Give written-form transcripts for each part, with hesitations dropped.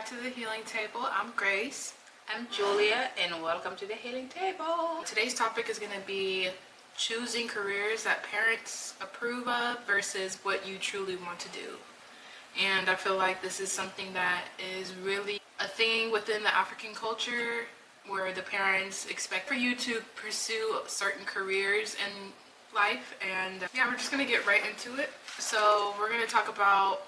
to the Healing Table. I'm Grace. I'm Julia, and welcome to the Healing Table. Today's topic is going to be choosing careers that parents approve of versus what you truly want to do. And I feel like this is something that is really a thing within the African culture where the parents expect for you to pursue certain careers in life. And yeah, we're just going to get right into it. So we're going to talk about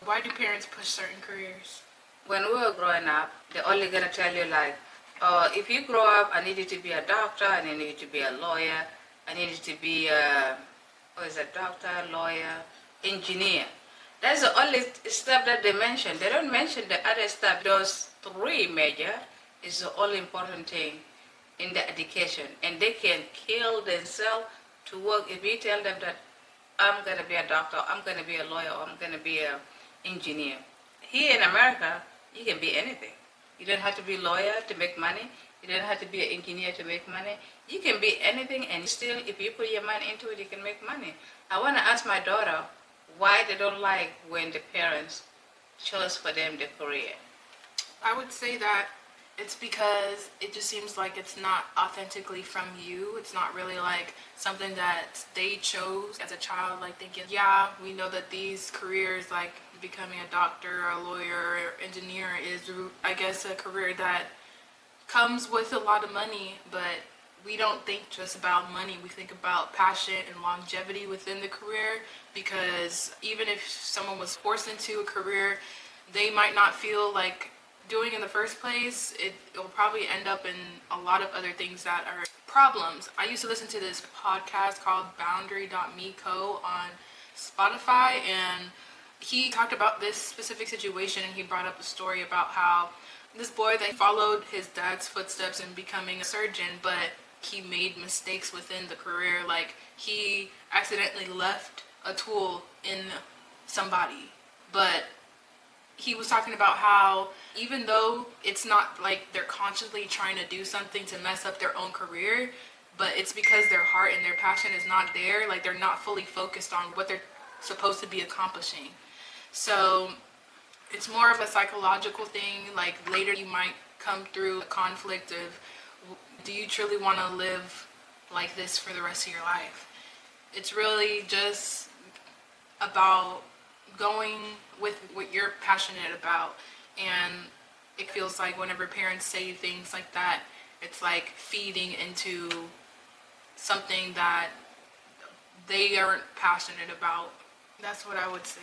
why do parents push certain careers? When we were growing up, they're only going to tell you like, oh, if you grow up, I need you to be a doctor, I need you to be a lawyer, I need you to be a doctor, lawyer, engineer. That's the only stuff that they mention. They don't mention the other stuff. Those three major is the only important thing in the education. And they can kill themselves to work if you tell them that I'm going to be a doctor, I'm going to be a lawyer, or I'm going to be an engineer. Here in America, you can be anything. You don't have to be a lawyer to make money. You don't have to be an engineer to make money. You can be anything, and still, if you put your mind into it, you can make money. I want to ask my daughter why they don't like when the parents chose for them the career. I would say that it's because it just seems like it's not authentically from you. It's not really like something that they chose as a child, like thinking, yeah, we know that these careers like becoming a doctor or a lawyer or engineer is, I guess, a career that comes with a lot of money, but we don't think just about money. We think about passion and longevity within the career, because even if someone was forced into a career they might not feel like doing in the first place, it will probably end up in a lot of other things that are problems. I used to listen to this podcast called Boundary.me Co. on Spotify, and he talked about this specific situation, and he brought up a story about how this boy, they followed his dad's footsteps in becoming a surgeon, but he made mistakes within the career. Like, he accidentally left a tool in somebody, but he was talking about how even though it's not like they're consciously trying to do something to mess up their own career, but it's because their heart and their passion is not there. Like, they're not fully focused on what they're supposed to be accomplishing. So it's more of a psychological thing. Like, later you might come through a conflict of, do you truly want to live like this for the rest of your life? It's really just about going with what you're passionate about. And it feels like whenever parents say things like that, it's like feeding into something that they aren't passionate about. That's what I would say.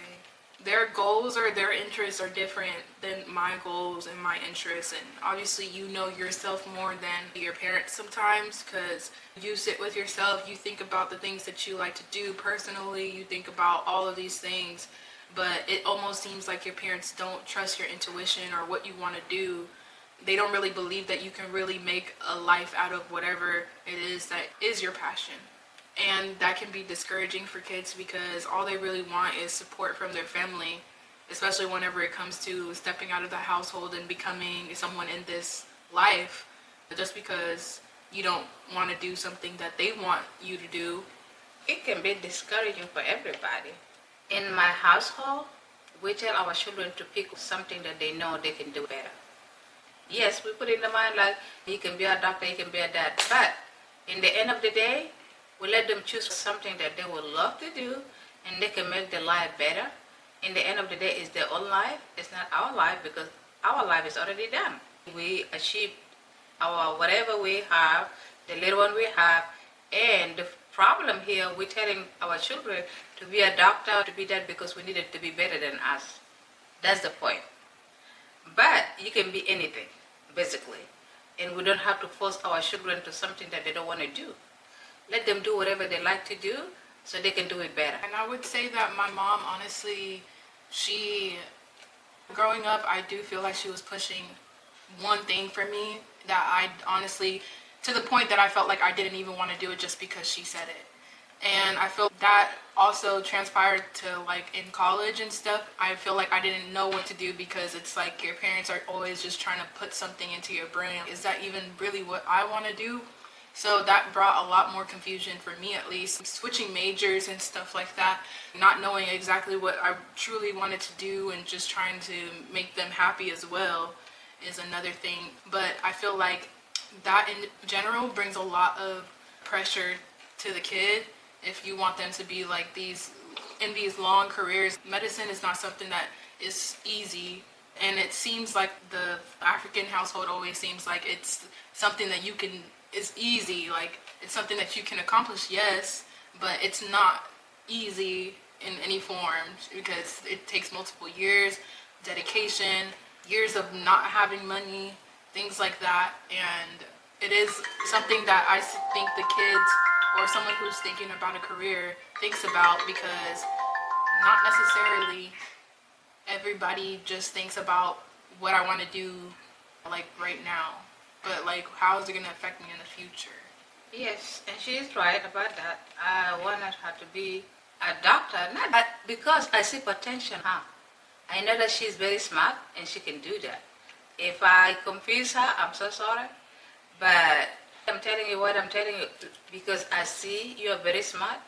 Their goals or their interests are different than my goals and my interests, and obviously you know yourself more than your parents sometimes, because you sit with yourself, you think about the things that you like to do personally, you think about all of these things, but it almost seems like your parents don't trust your intuition or what you want to do. They don't really believe that you can really make a life out of whatever it is that is your passion. And that can be discouraging for kids, because all they really want is support from their family, especially whenever it comes to stepping out of the household and becoming someone in this life. Just because you don't want to do something that they want you to do, it can be discouraging for everybody. In my household, we tell our children to pick something that they know they can do better. Yes, we put in the mind like, he can be a doctor, he can be a dad, but in the end of the day, we let them choose something that they would love to do, and they can make their life better. In the end of the day, it's their own life. It's not our life, because our life is already done. We achieve our whatever we have, the little one we have, and the problem here, we're telling our children to be a doctor, to be that, because we need it to be better than us. That's the point. But you can be anything, basically. And we don't have to force our children to something that they don't want to do. Let them do whatever they like to do so they can do it better. And I would say that my mom, honestly, growing up, I do feel like she was pushing one thing for me that I honestly, to the point that I felt like I didn't even want to do it just because she said it. And I feel that also transpired to like in college and stuff. I feel like I didn't know what to do, because it's like your parents are always just trying to put something into your brain. Is that even really what I want to do? So that brought a lot more confusion for me, at least, switching majors and stuff like that, not knowing exactly what I truly wanted to do and just trying to make them happy as well is another thing. But I feel like that in general brings a lot of pressure to the kid if you want them to be like these in these long careers. Medicine is not something that is easy, and it seems like the African household always seems like it's something that you can, it's easy, like it's something that you can accomplish, yes, but it's not easy in any form because it takes multiple years, dedication, years of not having money, things like that. And it is something that I think the kids or someone who's thinking about a career thinks about, because not necessarily everybody just thinks about what I want to do like right now, but like how is it going to affect me in the future. Yes, and she is right about that. I wanted her to be a doctor, not because I see potential in her. I know that she's very smart and she can do that. If I confuse her, I'm so sorry. But I'm telling you what I'm telling you because I see you're very smart,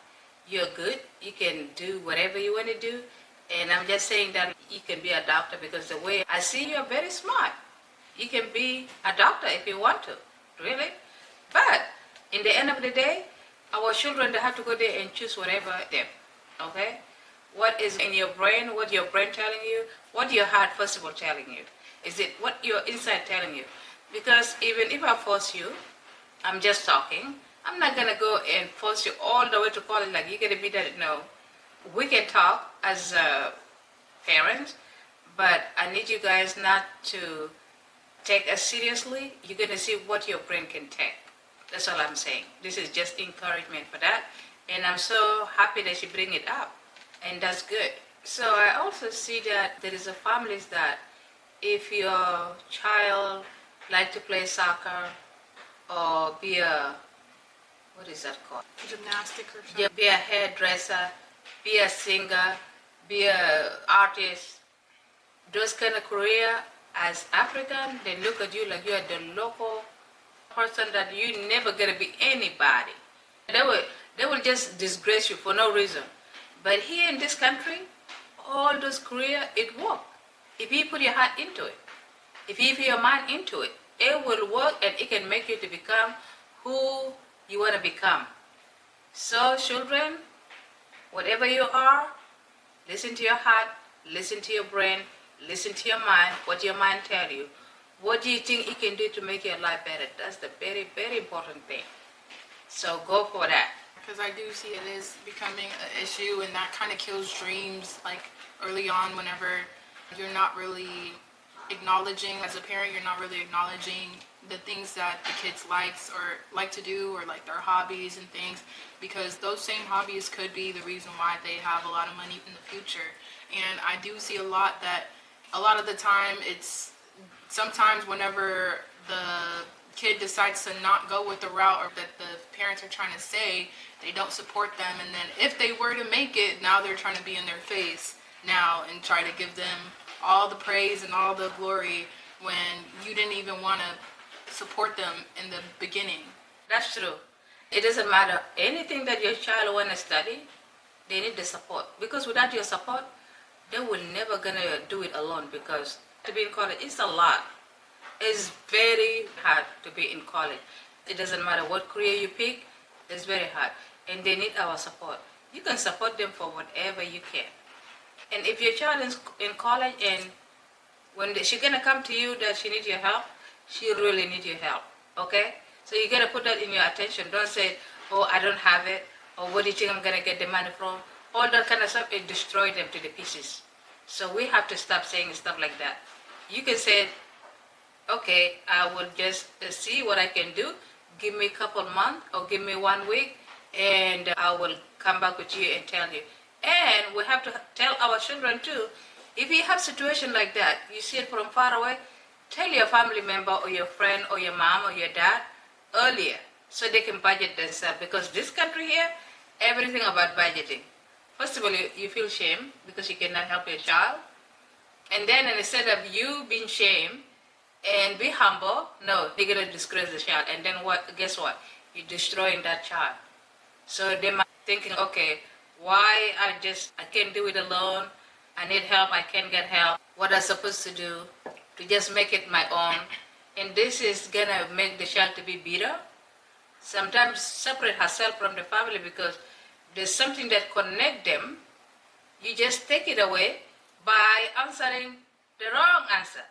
you're good, you can do whatever you want to do. And I'm just saying that you can be a doctor because the way I see you're very smart. You can be a doctor if you want to, really. But in the end of the day, our children, they have to go there and choose whatever them, okay? What is in your brain, what your brain telling you, what your heart first of all telling you. Is it what your inside telling you? Because even if I force you, I'm just talking, I'm not gonna go and force you all the way to college like you're gonna be that, no. We can talk as parents, but I need you guys not to take us seriously. You're gonna see what your brain can take. That's all I'm saying. This is just encouragement for that. And I'm so happy that you bring it up. And that's good. So I also see that there is a families that if your child like to play soccer or be a, what is that called? Gymnastic or something. Yeah, be a hairdresser, be a singer, be a artist, those kind of career, as African, they look at you like you're the local person that you never gonna be anybody. They will just disgrace you for no reason. But here in this country, all those career, it work. If you put your heart into it, if you put your mind into it, it will work and it can make you to become who you want to become. So children, whatever you are, listen to your heart, listen to your brain, listen to your mind, what your mind tell you. What do you think you can do to make your life better? That's the very, very important thing. So go for that. Because I do see it is becoming an issue, and that kind of kills dreams, like early on, whenever you're not really acknowledging, as a parent, you're not really acknowledging the things that the kids likes or like to do, or like their hobbies and things, because those same hobbies could be the reason why they have a lot of money in the future. And I do see a lot of the time it's sometimes whenever the kid decides to not go with the route or that the parents are trying to say, they don't support them, and then if they were to make it, now they're trying to be in their face now and try to give them all the praise and all the glory when you didn't even want to support them in the beginning. That's true. It doesn't matter anything that your child want to study, they need the support. Because without your support, they will never gonna do it alone, because to be in college, it's a lot. It's very hard to be in college. It doesn't matter what career you pick, it's very hard. And they need our support. You can support them for whatever you can. And if your child is in college and when she's gonna come to you that she needs your help, she really needs your help, okay? So you gotta put that in your attention. Don't say, oh, I don't have it, or what do you think I'm gonna get the money from? All that kind of stuff, it destroys them to the pieces. So we have to stop saying stuff like that. You can say, okay, I will just see what I can do. Give me a couple months or give me 1 week, and I will come back with you and tell you. And we have to tell our children too, if you have situation like that, you see it from far away, tell your family member or your friend or your mom or your dad earlier so they can budget themselves. Because this country here, everything about budgeting. First of all, you feel shame because you cannot help your child. And then instead of you being shamed and be humble, no, they're going to disgrace the child. And then what? Guess what? you're destroying that child. So they might be thinking, okay, why I can't do it alone. I need help. I can't get help. What I'm supposed to do to just make it my own. And this is gonna make the child to be bitter. Sometimes separate herself from the family because there's something that connect them. You just take it away by answering the wrong answer.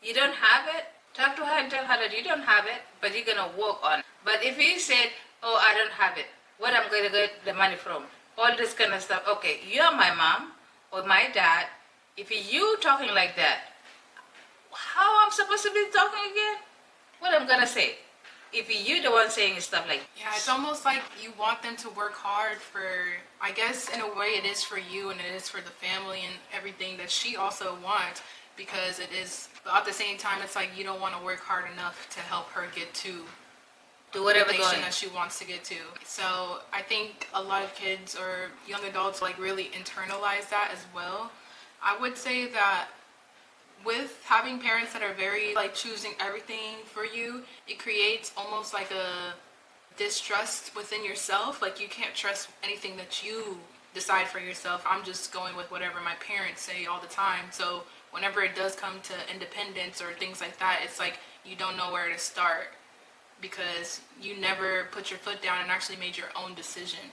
You don't have it, talk to her and tell her that you don't have it, but you're gonna work on it. But if you said, oh, I don't have it, where am I gonna get the money from? All this kind of stuff. Okay, you're my mom or my dad. If you talking like that, how I'm supposed to be talking again? What I'm gonna say? If you the one saying stuff like Yeah, it's almost like you want them to work hard for, I guess in a way it is for you and it is for the family and everything that she also wants, because it is, but at the same time it's like you don't want to work hard enough to help her get to do the whatever relation going. that she wants to get to. So I think a lot of kids or young adults like really internalize that as well. I would say that with having parents that are very like choosing everything for you, it creates almost like a distrust within yourself. Like you can't trust anything that you decide for yourself. I'm just going with whatever my parents say all the time. So whenever it does come to independence or things like that, it's like you don't know where to start because you never put your foot down and actually made your own decision.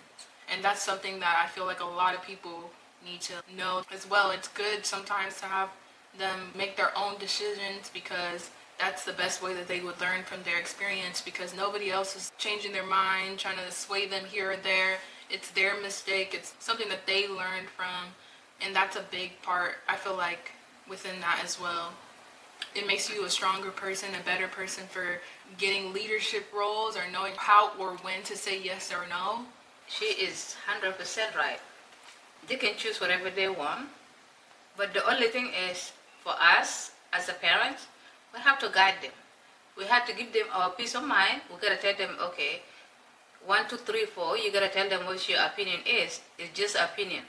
And that's something that I feel like a lot of people need to know as well. It's good sometimes to have them make their own decisions because that's the best way that they would learn from their experience, because nobody else is changing their mind, trying to sway them here or there. It's their mistake. It's something that they learned from. And that's a big part, I feel like, within that as well. It makes you a stronger person, a better person for getting leadership roles or knowing how or when to say yes or no. She is 100% right. They can choose whatever they want, but the only thing is for us as a parents, we have to guide them. We have to give them our peace of mind. We gotta tell them, okay, 1, 2, 3, 4. You gotta tell them what your opinion is. It's just opinion.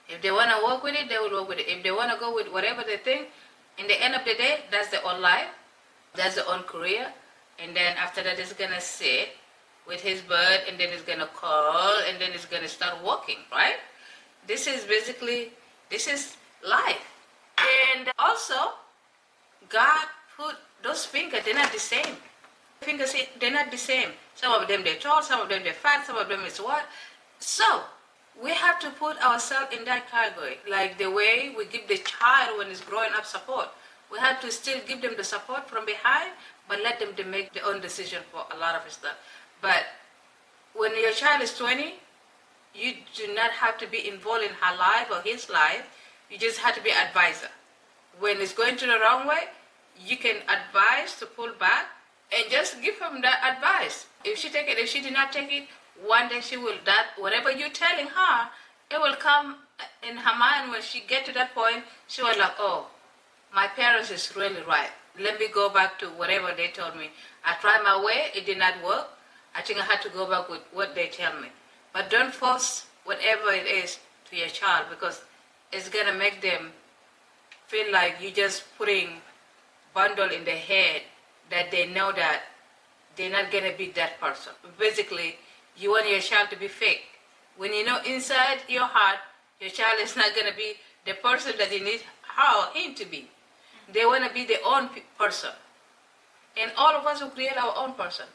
If they wanna work with it, they will work with it. If they wanna go with whatever they think, in the end of the day, that's their own life, that's their own career, and then after that, it's gonna sit with his bird, and then it's gonna call, and then it's gonna start walking, right? This is life. And also, God put those fingers, they're not the same. Fingers, they're not the same. Some of them they're tall, some of them they're fat, some of them is what. So, we have to put ourselves in that category. Like the way we give the child when it's growing up support. We have to still give them the support from behind, but let them to make their own decision for a lot of stuff. But when your child is 20, you do not have to be involved in her life or his life. You just have to be an advisor. When it's going to the wrong way, you can advise to pull back and just give him that advice. If she take it, if she did not take it, one day she will, that whatever you're telling her, it will come in her mind. When she get to that point, she will like, oh, my parents is really right. Let me go back to whatever they told me. I tried my way, it did not work. I think I had to go back with what they tell me. But don't force whatever it is to your child, because it's gonna make them feel like you're just putting bundle in their head that they know that they're not gonna be that person. Basically, you want your child to be fake. When you know inside your heart, your child is not gonna be the person that you need him to be. They wanna be their own person. And all of us will create our own person.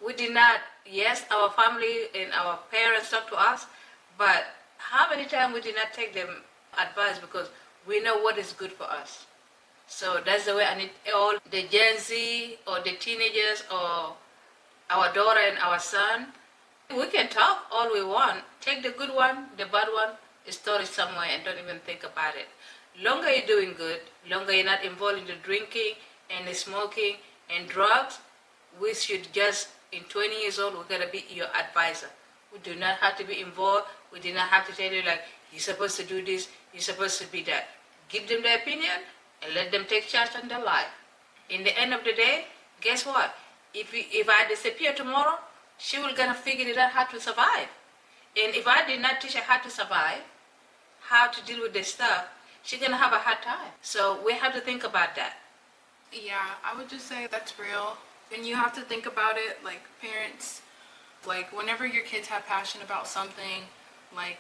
We did not, yes, our family and our parents talk to us, but how many times we did not take them advice because we know what is good for us. So that's the way I need all the Gen Z or the teenagers or our daughter and our son. We can talk all we want. Take the good one, the bad one, store it somewhere and don't even think about it. Longer you're doing good, longer you're not involved in the drinking and the smoking and drugs, we should just, in 20 years old, we're going to be your advisor. We do not have to be involved. We do not have to tell you, like, you're supposed to do this, you're supposed to be that. Give them their opinion and let them take charge on their life. In the end of the day, guess what? If I disappear tomorrow, she will gonna figure it out how to survive. And if I did not teach her how to survive, how to deal with this stuff, she's gonna have a hard time. So we have to think about that. Yeah, I would just say that's real. And you have to think about it like parents, like whenever your kids have passion about something, like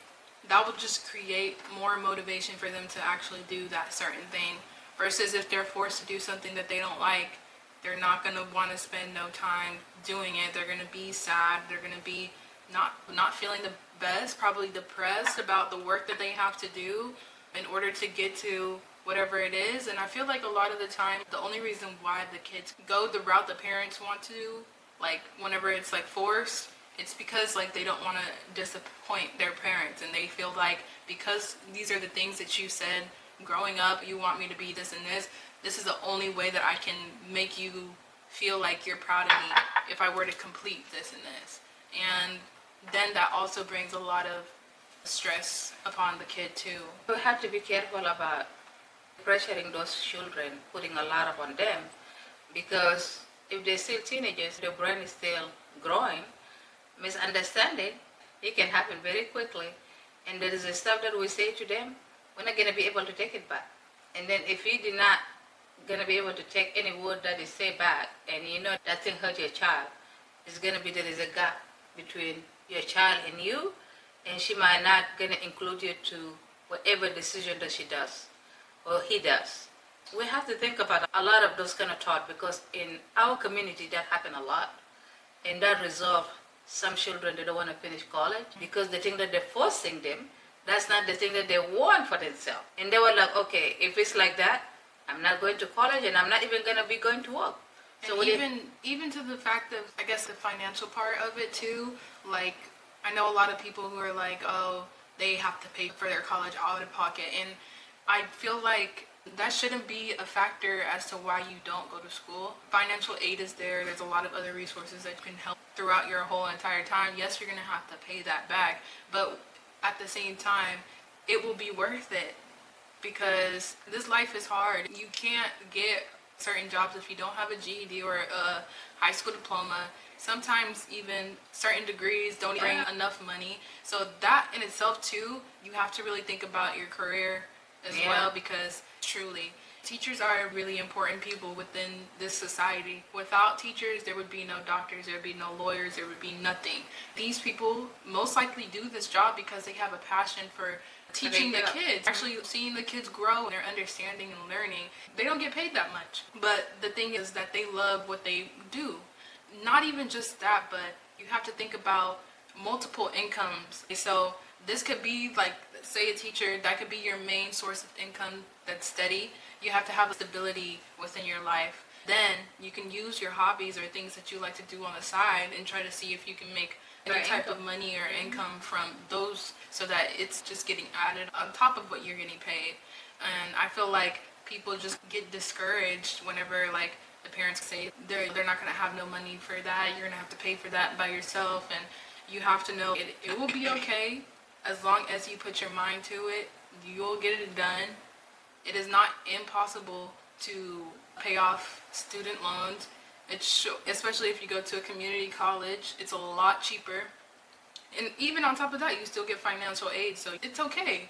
that will just create more motivation for them to actually do that certain thing. Versus if they're forced to do something that they don't like, they're not going to want to spend no time doing it. They're going to be sad. They're going to be not feeling the best, probably depressed about the work that they have to do in order to get to whatever it is. And I feel like a lot of the time, the only reason why the kids go the route the parents want to, like whenever it's like forced, it's because like they don't want to disappoint their parents, and they feel like because these are the things that you said growing up, you want me to be this and this. This is the only way that I can make you feel like you're proud of me if I were to complete this and this. And then that also brings a lot of stress upon the kid too. We have to be careful about pressuring those children, putting a lot on them, because if they're still teenagers, their brain is still growing. Misunderstanding, it can happen very quickly, and there is a stuff that we say to them, we're not going to be able to take it back. And then if you did not going to be able to take any word that is said back, and you know that thing hurt your child, it's going to be there is a gap between your child and you, and she might not going to include you to whatever decision that she does or he does. We have to think about a lot of those kind of thoughts, because in our community that happen a lot, and that result some children, they don't want to finish college because they think that they're forcing them. That's not the thing that they want for themselves. And they were like, okay, if it's like that, I'm not going to college, and I'm not even going to be going to work. So even to the fact of, I guess, the financial part of it too, like I know a lot of people who are like, oh, they have to pay for their college out of pocket, and I feel like that shouldn't be a factor as to why you don't go to school. Financial aid is there. There's a lot of other resources that can help throughout your whole entire time. Yes, you're going to have to pay that back, but at the same time, it will be worth it, because this life is hard. You can't get certain jobs if you don't have a GED or a high school diploma. Sometimes even certain degrees don't bring enough money. So that in itself too, you have to really think about your career as well, because truly teachers are really important people within this society. Without teachers, there would be no doctors, there would be no lawyers, there would be nothing. These people most likely do this job because they have a passion for teaching the kids, actually seeing the kids grow and their understanding and learning. They don't get paid that much, but the thing is that they love what they do. Not even just that, but you have to think about multiple incomes. So this could be like, say a teacher, that could be your main source of income that's steady. You have to have stability within your life. Then you can use your hobbies or things that you like to do on the side and try to see if you can make any type of money or income from those, so that it's just getting added on top of what you're getting paid. And I feel like people just get discouraged whenever like the parents say they're not going to have no money for that, you're going to have to pay for that by yourself. And you have to know it will be okay. As long as you put your mind to it, you'll get it done. It is not impossible to pay off student loans. Especially if you go to a community college, it's a lot cheaper. And even on top of that, you still get financial aid, so it's okay.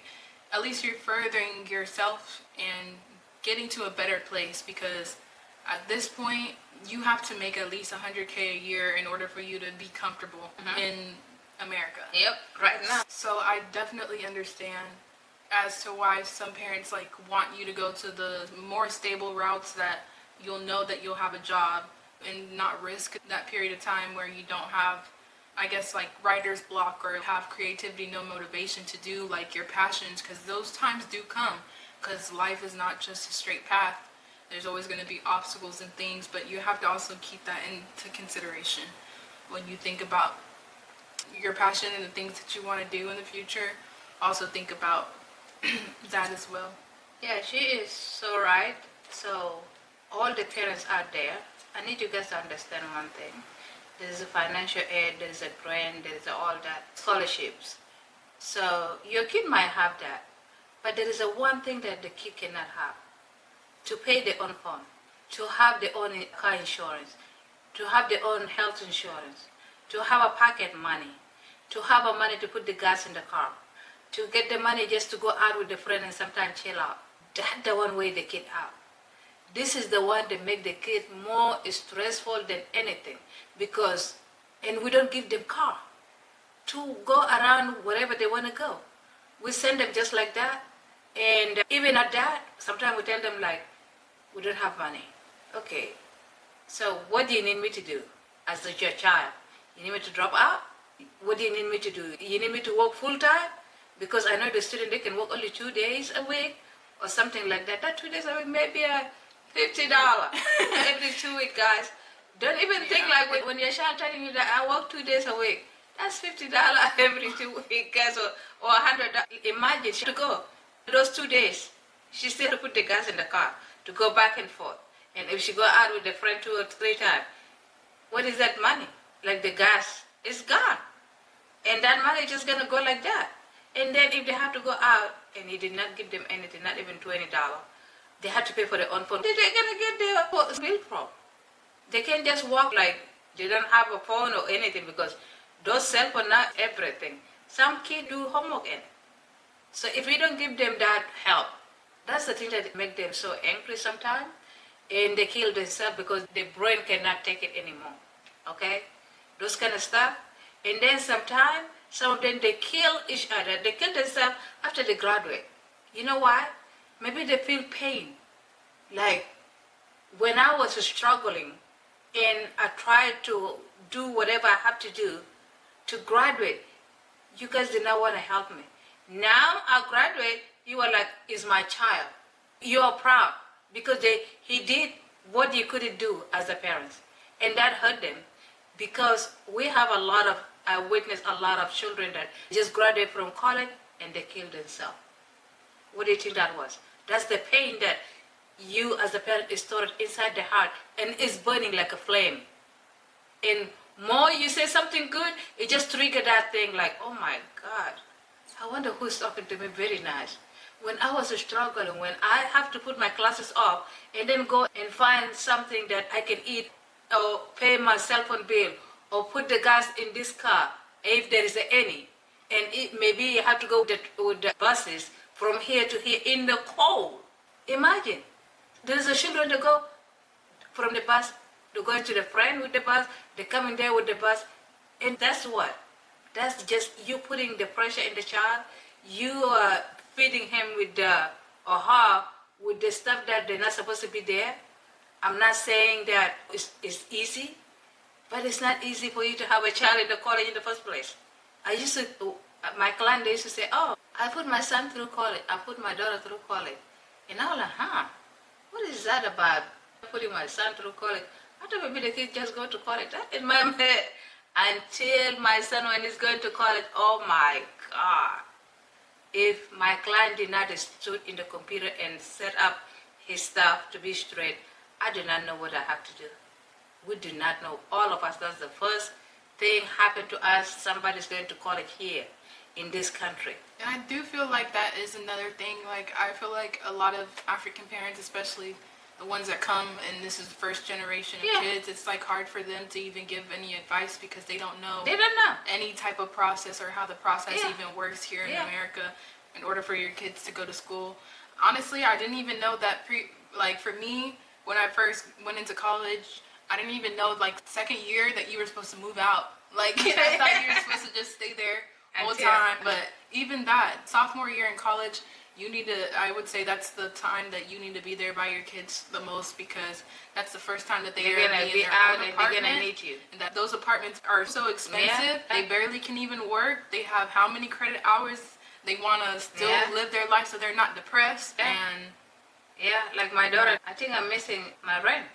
At least you're furthering yourself and getting to a better place, because at this point, you have to make at least $100K a year in order for you to be comfortable in America. Yep, right now. So I definitely understand as to why some parents like want you to go to the more stable routes, that you'll know that you'll have a job and not risk that period of time where you don't have, I guess, like writer's block or have creativity, no motivation to do like your passions, because those times do come, because life is not just a straight path. There's always going to be obstacles and things, but you have to also keep that into consideration when you think about your passion and the things that you want to do in the future. Also think about that as well. Yeah, she is so right. So all the parents out there, I need you guys to understand one thing. There is a financial aid, there is a grant, there is all that, scholarships. So your kid might have that, but there is a one thing that the kid cannot have: to pay their own phone, to have their own car insurance, to have their own health insurance, to have a pocket money, to have a money to put the gas in the car, to get the money just to go out with the friend and sometimes chill out. That's the one way the kid out. This is the one that make the kid more stressful than anything, because, and we don't give them car to go around wherever they want to go. We send them just like that. And even at that, sometimes we tell them like, we don't have money. Okay, so what do you need me to do as your child? You need me to drop out? What do you need me to do? You need me to work full time? Because I know the student, they can work only 2 days a week or something like that. That 2 days a week, maybe a $50 every 2 weeks, guys. Don't even think like when your child telling you that I work 2 days a week, that's $50 every 2 weeks, guys, or $100. Imagine she to go those 2 days. She still to put the gas in the car to go back and forth. And if she go out with a friend 2 or 3 times, what is that money? Like the gas is gone. And that money is just gonna go like that. And then if they have to go out and he did not give them anything, not even $20, they have to pay for their own phone. They're gonna get their bill from. They can't just walk like they don't have a phone or anything, because those cell phones are everything. Some kids do homework in. So if we don't give them that help, that's the thing that make them so angry sometimes, and they kill themselves because their brain cannot take it anymore. Okay, those kind of stuff. And then sometimes some of them, they kill each other. They kill themselves after they graduate. You know why? Maybe they feel pain. Like when I was struggling and I tried to do whatever I have to do to graduate, you guys did not want to help me. Now I graduate, you are like, is my child. You are proud because he did what you couldn't do as a parent. And that hurt them, because we have I witnessed a lot of children that just graduate from college and they kill themselves. What do you think that was? That's the pain that you as a parent is stored inside the heart and is burning like a flame. And more you say something good, it just triggers that thing like, oh my God, I wonder who's talking to me very nice. When I was struggling, when I have to put my classes off and then go and find something that I can eat or pay my cell phone bill or put the gas in this car, if there is any, and maybe you have to go with the buses from here to here in the cold. Imagine, there is a children that go from the bus, they go to the friend with the bus, they come in there with the bus, and that's what? That's just you putting the pressure in the child. You are feeding him with or her with the stuff that they're not supposed to be there. I'm not saying that it's easy, but it's not easy for you to have a child in the college in the first place. My client, they used to say, oh, I put my son through college, I put my daughter through college. And I was like, what is that about, putting my son through college? I thought maybe the kid just go to college. That in my head. Until my son, when he's going to college, oh my God. If my client did not stood in the computer and set up his stuff to be straight, I do not know what I have to do. We do not know. All of us, that's the first thing happened to us. Somebody's going to college here in this country. And I do feel like that is another thing. Like, I feel like a lot of African parents, especially the ones that come and this is the first generation of kids, it's like hard for them to even give any advice because they don't know any type of process or how the process even works here in America in order for your kids to go to school. Honestly, I didn't even know that for me, when I first went into college, I didn't even know like second year that you were supposed to move out. Like I thought you were supposed to just stay there all the time. But even that, sophomore year in college, you need to, I would say that's the time that you need to be there by your kids the most, because that's the first time that they're going to be out and they're going to need you. And that those apartments are so expensive. They barely can even work. They have how many credit hours? They want to still live their life so they're not depressed. And like my daughter, I think I'm missing my rent.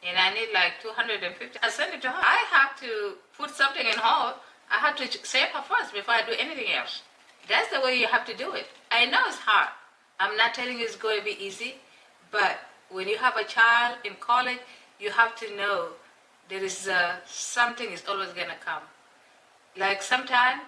And I need like $250. I send it to her. I have to put something in her. I have to save her first before I do anything else. That's the way you have to do it. I know it's hard. I'm not telling you it's going to be easy, but when you have a child in college, you have to know there is something is always going to come. Like sometimes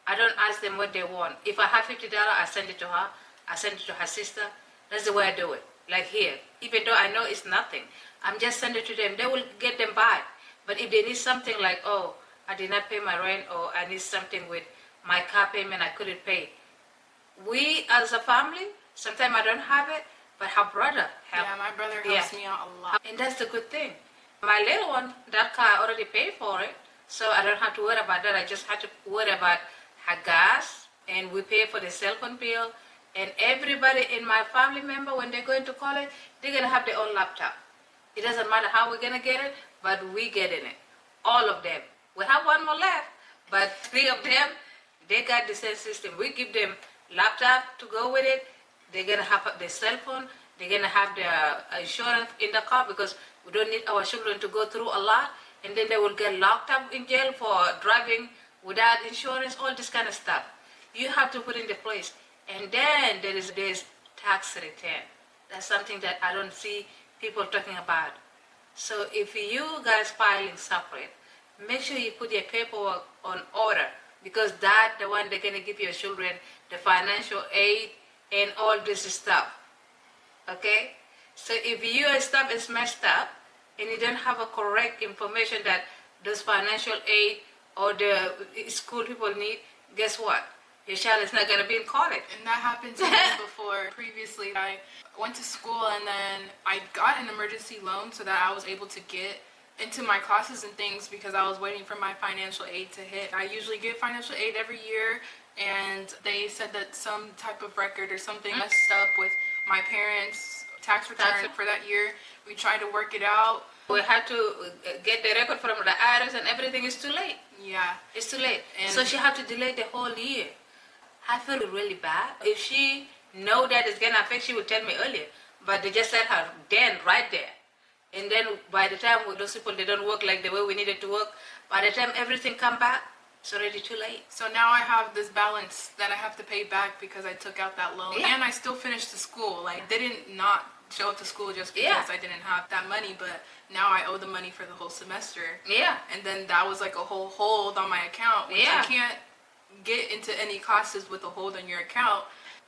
I don't ask them what they want. If I have $50, I send it to her. I send it to her sister. That's the way I do it. Like here, even though I know it's nothing, I'm just sending it to them. They will get them by. But if they need something like, oh, I did not pay my rent, or I need something with my car payment I couldn't pay. We as a family, sometimes I don't have it, but her brother helped. Yeah, my brother Yeah. helps me out a lot. And that's the good thing. My little one, that car, I already paid for it, so I don't have to worry about that. I just have to worry about her gas, and we pay for the cell phone bill. And everybody in my family member, when they go into college, they're gonna have their own laptop. It doesn't matter how we're gonna get it, but we get in it. All of them. We have one more left, but 3 of them, they got the same system. We give them laptop to go with it. They're gonna have the cell phone. They're gonna have the insurance in the car because we don't need our children to go through a lot, and then they will get locked up in jail for driving without insurance, all this kind of stuff. You have to put in the place. And then there's tax return. That's something that I don't see people talking about. So if you guys filing separate, make sure you put your paperwork on order, because that's the one they're gonna give your children the financial aid and all this stuff. Okay? So if your stuff is messed up and you don't have a correct information that those financial aid or the school people need, guess what? Your child is not going to be in college. And that happened to me before. Previously, I went to school and then I got an emergency loan so that I was able to get into my classes and things because I was waiting for my financial aid to hit. I usually get financial aid every year, and they said that some type of record or something messed up with my parents' tax return for that year. We tried to work it out. We had to get the record from the IRS, and everything is too late. Yeah. It's too late. And so she had to delay the whole year. I feel really bad. If she know that it's going to affect, she would tell me earlier. But they just said her then, right there. And then by the time those people, they don't work like the way we needed to work, by the time everything come back, it's already too late. So now I have this balance that I have to pay back because I took out that loan. Yeah. And I still finished the school. Like, didn't not show up to school just because I didn't have that money, but now I owe the money for the whole semester. Yeah. And then that was like a whole hold on my account, which I can't get into any classes with a hold on your account.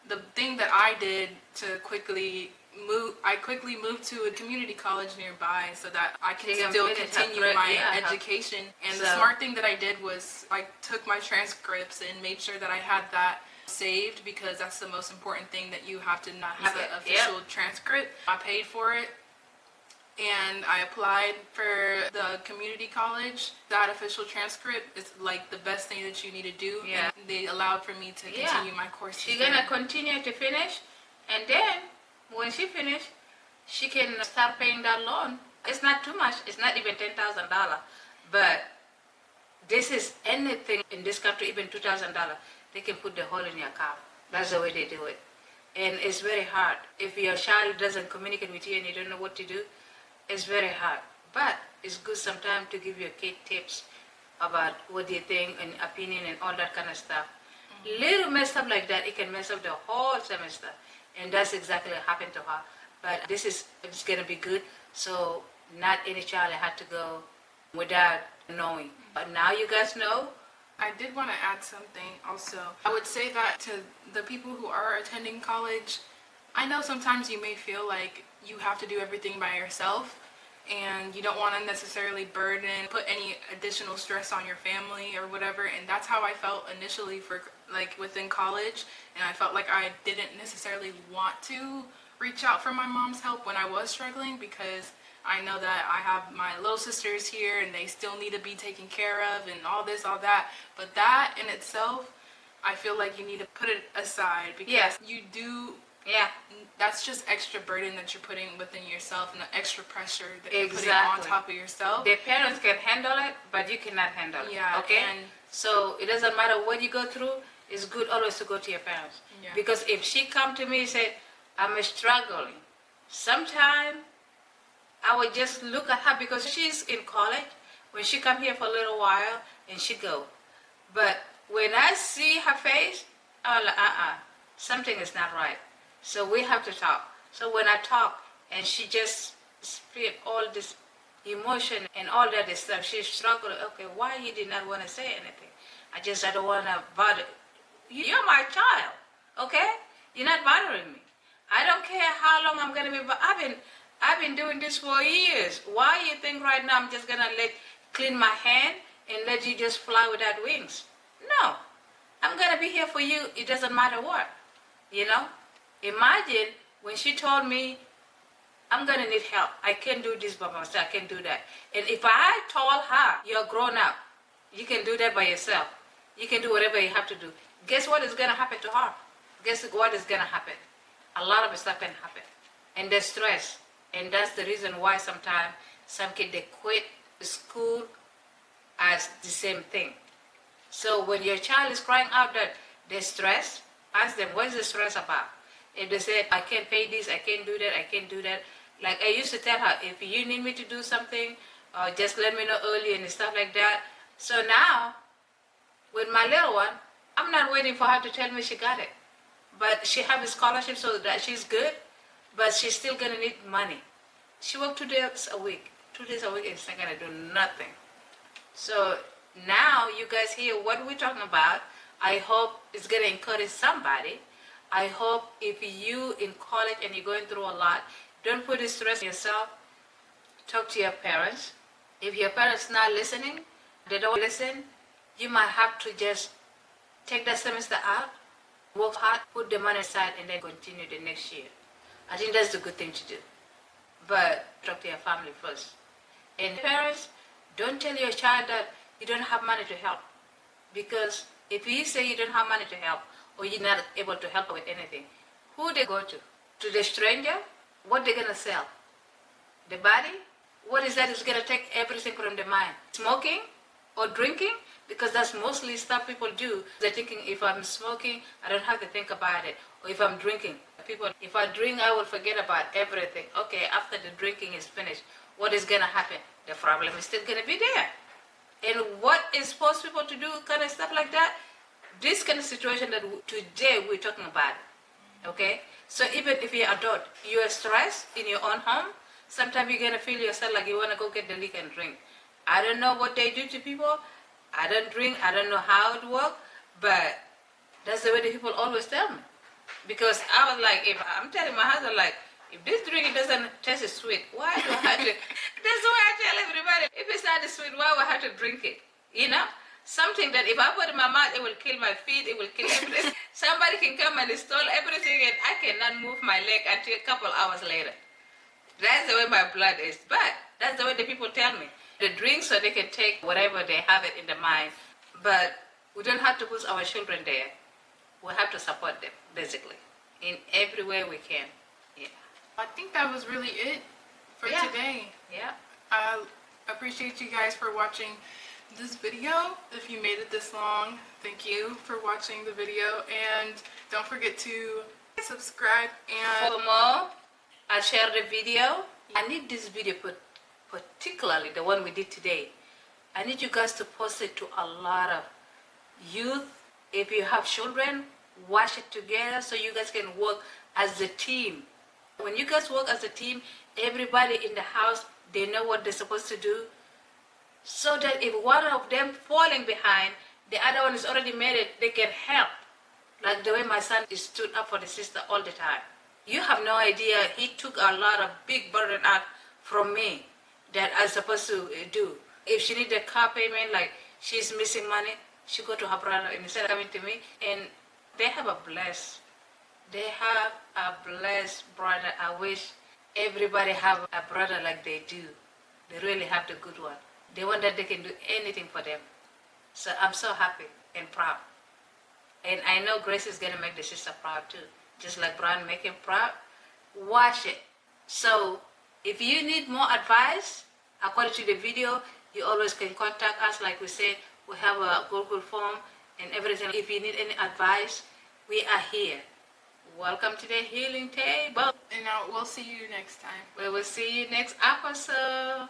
The thing that I did to quickly moved to a community college nearby so that I can still continue my education. And the smart thing that I did was I took my transcripts and made sure that I had that saved, because that's the most important thing, that you have to not have an official transcript. I paid for it and I applied for the community college. That official transcript is like the best thing that you need to do. Yeah. And they allowed for me to continue my courses. She's gonna continue to finish, and then when she finished, she can start paying that loan. It's not too much. It's not even $10,000, but this is anything in this country, even $2,000. They can put the hole in your car. That's the way they do it, and it's very hard. If your child doesn't communicate with you and you don't know what to do, it's very hard. But it's good sometimes to give your kid tips about what they think and opinion and all that kind of stuff. Little messed up like that, it can mess up the whole semester. And that's exactly what happened to her. But it's going to be good. So not any child had to go without knowing. But now you guys know. I did want to add something also. I would say that to the people who are attending college, I know sometimes you may feel like you have to do everything by yourself and you don't want to necessarily put any additional stress on your family or whatever. And that's how I felt initially within college. And I felt like I didn't necessarily want to reach out for my mom's help when I was struggling, because I know that I have my little sisters here and they still need to be taken care of and all this, all that. But that in itself, I feel like you need to put it aside, because you do. Yeah. That's just extra burden that you're putting within yourself and the extra pressure that you're putting on top of yourself. The parents can handle it, but you cannot handle it. Yeah. Okay? And so it doesn't matter what you go through, it's good always to go to your parents. Yeah. Because if she come to me and say, I'm struggling, sometime I would just look at her, because she's in college. When she come here for a little while and she go. But when I see her face, I'm like, something is not right. So we have to talk. So when I talk and she just speak all this emotion and all that stuff, she's struggling. Okay, why you did not want to say anything? I don't want to bother. You're my child, okay? You're not bothering me. I don't care how long I'm going to be, but I've been doing this for years. Why you think right now I'm just going to clean my hand and let you just fly without wings? No. I'm going to be here for you. It doesn't matter what, you know? Imagine When she told me, I'm gonna need help. I can't do this by myself. I can't do that. And if I told her, you're grown up, you can do that by yourself. You can do whatever you have to do. Guess what is gonna happen to her? Guess what is gonna happen? A lot of stuff can happen. And there's stress. And that's the reason why sometimes some kids they quit school as the same thing. So when your child is crying out that they're stressed, ask them, what is the stress about? If they say, I can't pay this, I can't do that, I can't do that. Like I used to tell her, if you need me to do something, just let me know early and stuff like that. So now, with my little one, I'm not waiting for her to tell me she got it. But she has a scholarship so that she's good, but she's still gonna need money. She works 2 days a week. 2 days a week is not gonna do nothing. So now you guys hear what we're talking about. I hope it's gonna encourage somebody. I hope if you in college and you're going through a lot, don't put this stress on yourself. Talk to your parents. If your parents not listening, they don't listen, you might have to just take that semester out, work hard, put the money aside, and then continue the next year. I think that's the good thing to do. But talk to your family first. And parents, don't tell your child that you don't have money to help. Because if you say you don't have money to help, or you're not able to help with anything, who they go to? To the stranger? What they gonna sell? The body? What is that? It's gonna take everything from the mind. Smoking or drinking? Because that's mostly stuff people do. They're thinking, if I'm smoking, I don't have to think about it. Or if I'm drinking, people, if I drink, I will forget about everything. Okay, after the drinking is finished, what is gonna happen? The problem is still gonna be there. And what is supposed people to do, kind of stuff like that? This kind of situation that today we're talking about, okay? So even if you're adult, you're stressed in your own home, sometimes you're gonna feel yourself like you wanna go get the liquor and drink. I don't know what they do to people. I don't drink, I don't know how it works, but that's the way the people always tell me. Because I was like, if I'm telling my husband like, if this drink it doesn't taste sweet, why do I have to? That's why I tell everybody, if it's not sweet, why do I have to drink it? You know? Something that if I put in my mouth, it will kill my feet, it will kill everything. Somebody can come and install everything and I cannot move my leg until a couple hours later. That's the way my blood is. But that's the way the people tell me. They drink so they can take whatever they have it in the mind. But we don't have to put our children there. We have to support them, basically, in every way we can. Yeah. I think that was really it for today. Yeah. I appreciate you guys for watching this video. If you made it this long, thank you for watching the video. And don't forget to subscribe and for more, I'll share the video. I need this video particularly the one we did today. I need you guys to post it to a lot of youth. If you have children, watch it together so you guys can work as a team. When you guys work as a team, everybody in the house, they know what they're supposed to do. So that if one of them falling behind, the other one is already made it, they can help. Like the way my son is stood up for the sister all the time. You have no idea, he took a lot of big burden out from me that I'm supposed to do. If she needed a car payment, like she's missing money, she go to her brother instead of coming to me. And they have a blessed brother. I wish everybody have a brother like they do. They really have the good one. The one that they can do anything for them. So I'm so happy and proud. And I know Grace is going to make the sister proud too. Just like Brian make him proud. Watch it. So if you need more advice, according to the video, you always can contact us. Like we said, we have a Google form and everything. If you need any advice, we are here. Welcome to the healing table. we'll see you next time. We will see you next episode.